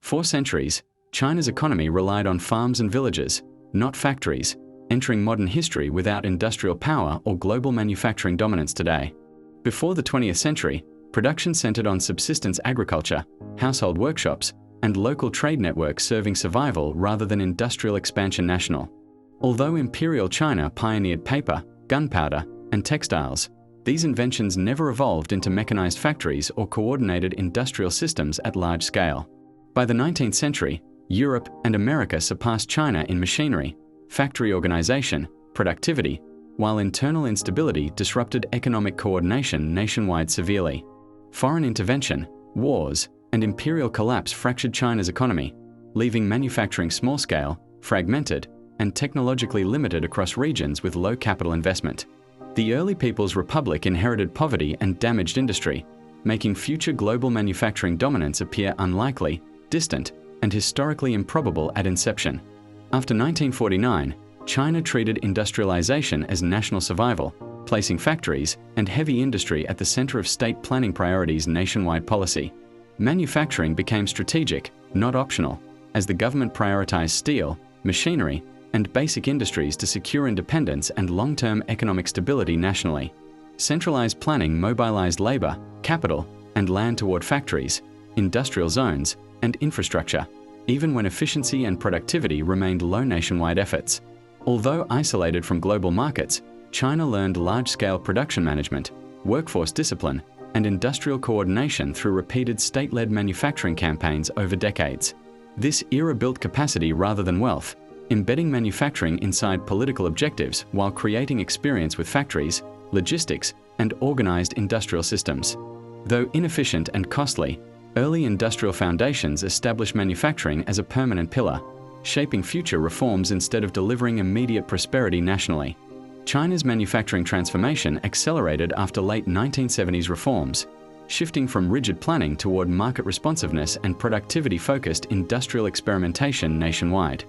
For centuries, China's economy relied on farms and villages, not factories, entering modern history without industrial power or global manufacturing dominance today. Before the 20th century, production centered on subsistence agriculture, household workshops, and local trade networks serving survival rather than industrial expansion national. Although Imperial China pioneered paper, gunpowder, and textiles, these inventions never evolved into mechanized factories or coordinated industrial systems at large scale. By the 19th century, Europe and America surpassed China in machinery, factory organization, productivity, while internal instability disrupted economic coordination nationwide severely. Foreign intervention, wars, and imperial collapse fractured China's economy, leaving manufacturing small-scale, fragmented, and technologically limited across regions with low capital investment. The early People's Republic inherited poverty and damaged industry, making future global manufacturing dominance appear unlikely, distant, and historically improbable at inception. After 1949, China treated industrialization as national survival, placing factories and heavy industry at the center of state planning priorities nationwide policy. Manufacturing became strategic, not optional, as the government prioritized steel, machinery, and basic industries to secure independence and long-term economic stability nationally. Centralized planning mobilized labor, capital, and land toward factories, industrial zones, and infrastructure, even when efficiency and productivity remained low nationwide efforts. Although isolated from global markets, China learned large-scale production management, workforce discipline, and industrial coordination through repeated state-led manufacturing campaigns over decades. This era built capacity rather than wealth, embedding manufacturing inside political objectives while creating experience with factories, logistics, and organized industrial systems. Though inefficient and costly, early industrial foundations established manufacturing as a permanent pillar, shaping future reforms instead of delivering immediate prosperity nationally. China's manufacturing transformation accelerated after late 1970s reforms, shifting from rigid planning toward market responsiveness and productivity-focused industrial experimentation nationwide.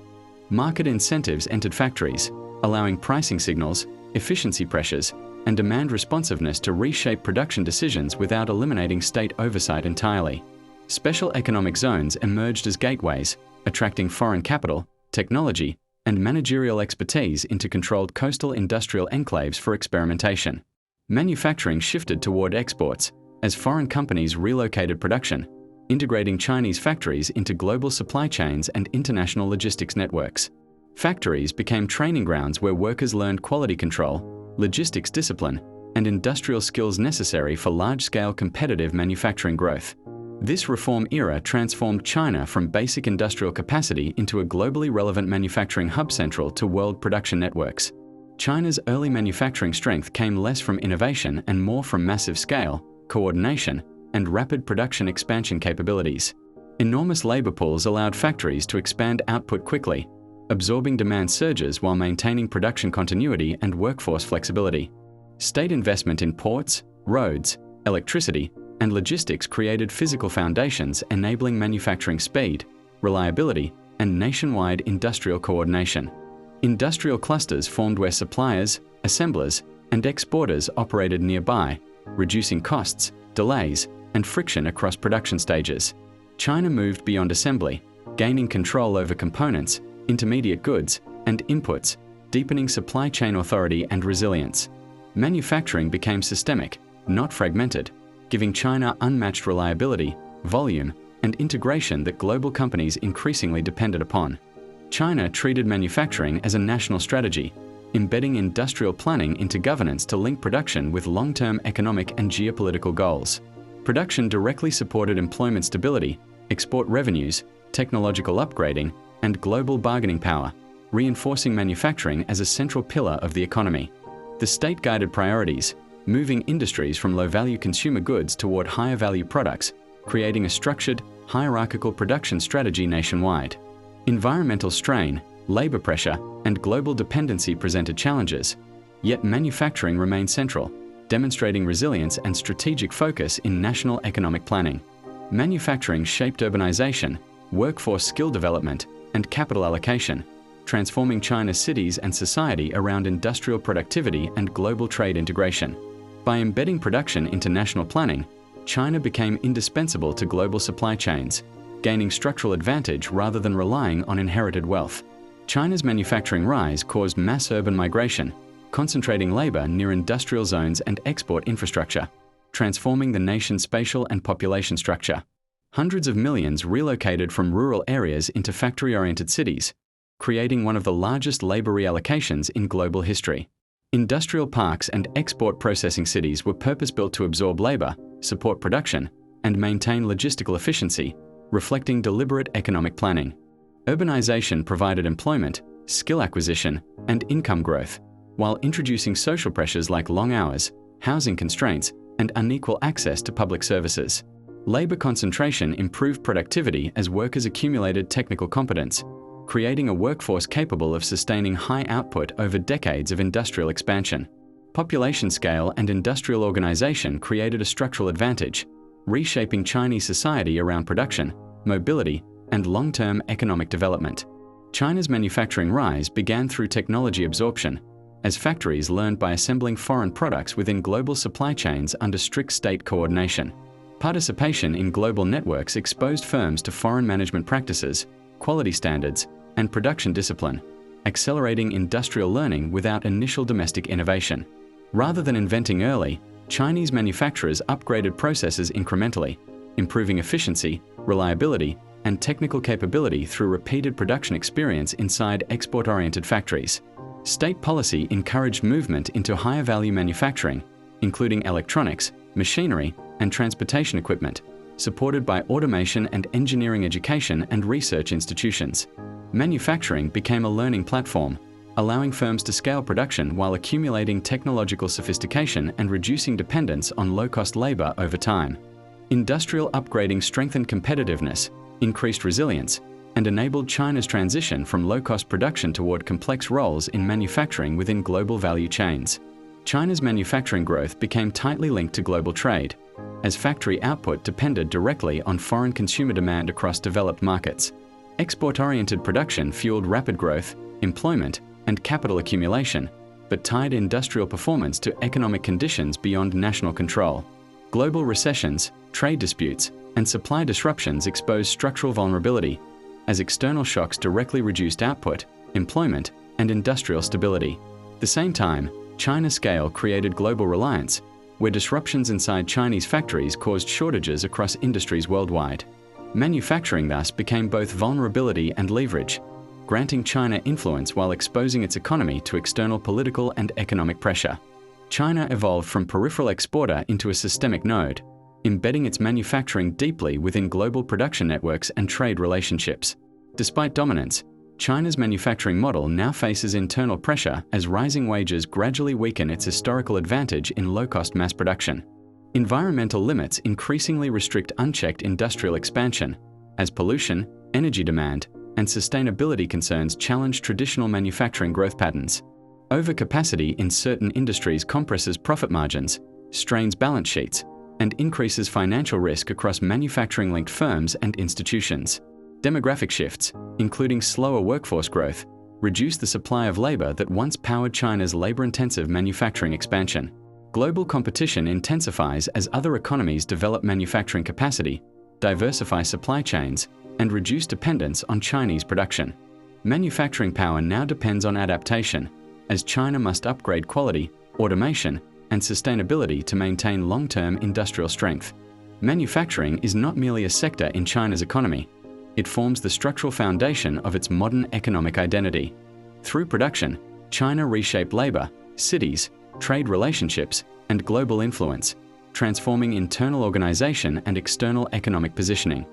Market incentives entered factories, allowing pricing signals, efficiency pressures, and demand responsiveness to reshape production decisions without eliminating state oversight entirely. Special economic zones emerged as gateways, attracting foreign capital, technology, and managerial expertise into controlled coastal industrial enclaves for experimentation. Manufacturing shifted toward exports as foreign companies relocated production, integrating Chinese factories into global supply chains and international logistics networks. Factories became training grounds where workers learned quality control, logistics discipline, and industrial skills necessary for large-scale competitive manufacturing growth. This reform era transformed China from basic industrial capacity into a globally relevant manufacturing hub central to world production networks. China's early manufacturing strength came less from innovation and more from massive scale, coordination, and rapid production expansion capabilities. Enormous labor pools allowed factories to expand output quickly, absorbing demand surges while maintaining production continuity and workforce flexibility. State investment in ports, roads, electricity, and logistics created physical foundations enabling manufacturing speed, reliability, and nationwide industrial coordination. Industrial clusters formed where suppliers, assemblers, and exporters operated nearby, reducing costs, delays, and friction across production stages. China moved beyond assembly, gaining control over components, intermediate goods, and inputs, deepening supply chain authority and resilience. Manufacturing became systemic, not fragmented, giving China unmatched reliability, volume, and integration that global companies increasingly depended upon. China treated manufacturing as a national strategy, embedding industrial planning into governance to link production with long-term economic and geopolitical goals. Production directly supported employment stability, export revenues, technological upgrading, and global bargaining power, reinforcing manufacturing as a central pillar of the economy. The state guided priorities, moving industries from low-value consumer goods toward higher-value products, creating a structured, hierarchical production strategy nationwide. Environmental strain, labor pressure, and global dependency presented challenges, yet manufacturing remained central, demonstrating resilience and strategic focus in national economic planning. Manufacturing shaped urbanization, workforce skill development, and capital allocation, transforming China's cities and society around industrial productivity and global trade integration. By embedding production into national planning, China became indispensable to global supply chains, gaining structural advantage rather than relying on inherited wealth. China's manufacturing rise caused mass urban migration, concentrating labor near industrial zones and export infrastructure, transforming the nation's spatial and population structure. Hundreds of millions relocated from rural areas into factory-oriented cities, creating one of the largest labor reallocations in global history. Industrial parks and export processing cities were purpose-built to absorb labor, support production, and maintain logistical efficiency, reflecting deliberate economic planning. Urbanization provided employment, skill acquisition, and income growth, while introducing social pressures like long hours, housing constraints, and unequal access to public services. Labor concentration improved productivity as workers accumulated technical competence, creating a workforce capable of sustaining high output over decades of industrial expansion. Population scale and industrial organization created a structural advantage, reshaping Chinese society around production, mobility, and long-term economic development. China's manufacturing rise began through technology absorption, as factories learned by assembling foreign products within global supply chains under strict state coordination. Participation in global networks exposed firms to foreign management practices, quality standards, and production discipline, accelerating industrial learning without initial domestic innovation. Rather than inventing early, Chinese manufacturers upgraded processes incrementally, improving efficiency, reliability, and technical capability through repeated production experience inside export-oriented factories. State policy encouraged movement into higher-value manufacturing, including electronics, machinery, and transportation equipment, supported by automation and engineering education and research institutions. Manufacturing became a learning platform, allowing firms to scale production while accumulating technological sophistication and reducing dependence on low-cost labor over time. Industrial upgrading strengthened competitiveness, increased resilience, and enabled China's transition from low-cost production toward complex roles in manufacturing within global value chains. China's manufacturing growth became tightly linked to global trade, as factory output depended directly on foreign consumer demand across developed markets. Export-oriented production fueled rapid growth, employment, and capital accumulation, but tied industrial performance to economic conditions beyond national control. Global recessions, trade disputes, and supply disruptions exposed structural vulnerability, as external shocks directly reduced output, employment, and industrial stability. At the same time, China's scale created global reliance, where disruptions inside Chinese factories caused shortages across industries worldwide. Manufacturing thus became both vulnerability and leverage, granting China influence while exposing its economy to external political and economic pressure. China evolved from peripheral exporter into a systemic node, embedding its manufacturing deeply within global production networks and trade relationships. Despite dominance, China's manufacturing model now faces internal pressure as rising wages gradually weaken its historical advantage in low-cost mass production. Environmental limits increasingly restrict unchecked industrial expansion, as pollution, energy demand, and sustainability concerns challenge traditional manufacturing growth patterns. Overcapacity in certain industries compresses profit margins, strains balance sheets, and increases financial risk across manufacturing-linked firms and institutions. Demographic shifts, including slower workforce growth, reduce the supply of labor that once powered China's labor-intensive manufacturing expansion. Global competition intensifies as other economies develop manufacturing capacity, diversify supply chains, and reduce dependence on Chinese production. Manufacturing power now depends on adaptation, as China must upgrade quality, automation, and sustainability to maintain long-term industrial strength. Manufacturing is not merely a sector in China's economy. It forms the structural foundation of its modern economic identity. Through production, China reshaped labor, cities, trade relationships, and global influence, transforming internal organization and external economic positioning.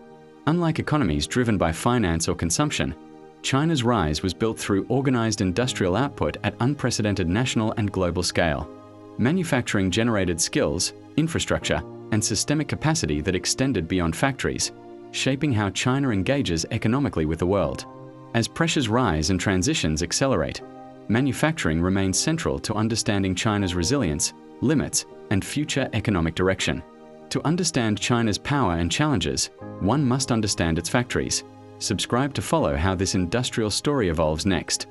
Unlike economies driven by finance or consumption, China's rise was built through organized industrial output at unprecedented national and global scale. Manufacturing generated skills, infrastructure, and systemic capacity that extended beyond factories, shaping how China engages economically with the world. As pressures rise and transitions accelerate, manufacturing remains central to understanding China's resilience, limits, and future economic direction. To understand China's power and challenges, one must understand its factories. Subscribe to follow how this industrial story evolves next.